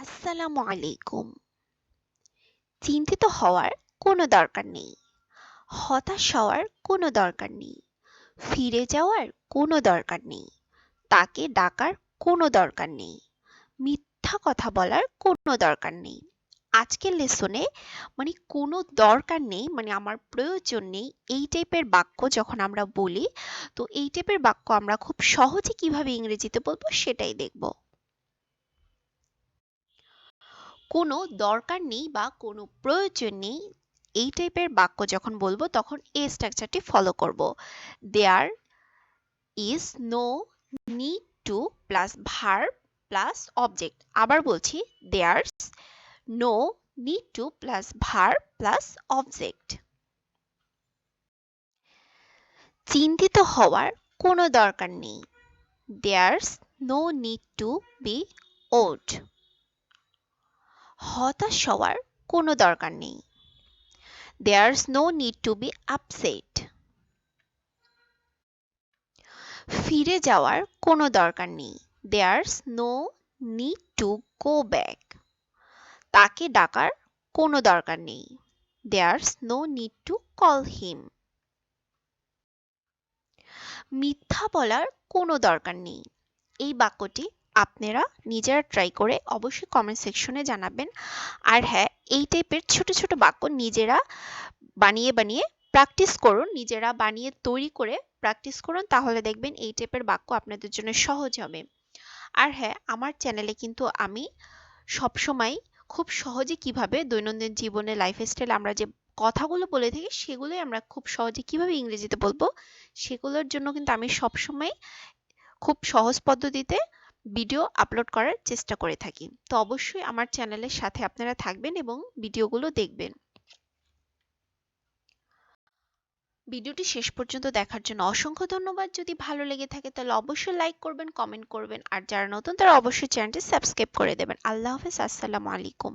আসসালামু আলাইকুম। চিন্তিত হওয়ার কোনো দরকার নেই। হতাশ হওয়ার কোনো দরকার নেই। ফিরে যাওয়ার কোনো দরকার নেই। তাকে ডাকার কোনো দরকার নেই। মিথ্যা কথা বলার কোনো দরকার নেই। আজকের লেসনে কোনো দরকার নেই আমার প্রয়োজন নেই এই টাইপের বাক্য যখন আমরা বলি, তো এই টাইপের বাক্য আমরা খুব সহজে কিভাবে ইংরেজিতে বলবো সেটাই দেখব। কোনো দরকার নেই বা কোনো প্রয়োজন নেই এই টাইপের বাক্য যখন বলবো তখন এই স্ট্রাকচারটি ফলো করব। There is no need to plus verb plus object. আবার বলছি, there's no need to plus verb plus object. চিন্তিত হওয়ার কোনো দরকার নেই। There's no need to be odd. হতাশ হওয়ার কোনো দরকার নেই। There's no need to be upset. ফিরে যাওয়ার কোনো দরকার নেই। There's no need to go back. তাকে ডাকার কোনো দরকার নেই। There's no need to call him. মিথ্যা বলার কোনো দরকার নেই। এই বাক্যটি আপনারা নিজেরা ট্রাই করে অবশ্যই কমেন্ট সেকশনে জানাবেন। আর হ্যাঁ, এই টাইপের ছোট ছোট বাক্য নিজেরা বানিয়ে বানিয়ে প্র্যাকটিস করুন, নিজেরা বানিয়ে তৈরি করে প্র্যাকটিস করুন, তাহলে দেখবেন এই টাইপের বাক্য আপনাদের জন্য সহজ হবে। আর হ্যাঁ, আমার চ্যানেলে কিন্তু আমি সবসময় খুব সহজে কিভাবে দৈনন্দিন জীবনে লাইফস্টাইল আমরা যে কথাগুলো বলে থাকি সেগুলোই আমরা খুব সহজে কিভাবে ইংরেজিতে বলবো সেগুলোর জন্য কিন্তু আমি সবসময় খুব সহজ পদ্ধতিতে ভিডিও আপলোড করার চেষ্টা করে থাকি। তো অবশ্যই আমার চ্যানেলের সাথে আপনারা থাকবেন এবং ভিডিওগুলো দেখবেন। ভিডিওটি শেষ পর্যন্ত দেখার জন্য অসংখ্য ধন্যবাদ। যদি ভালো লেগে থাকে তাহলে অবশ্যই লাইক করবেন, কমেন্ট করবেন, আর যারা নতুন তারা অবশ্যই চ্যানেলটি সাবস্ক্রাইব করে দেবেন। আল্লাহ হাফেজ, আসসালামু আলাইকুম।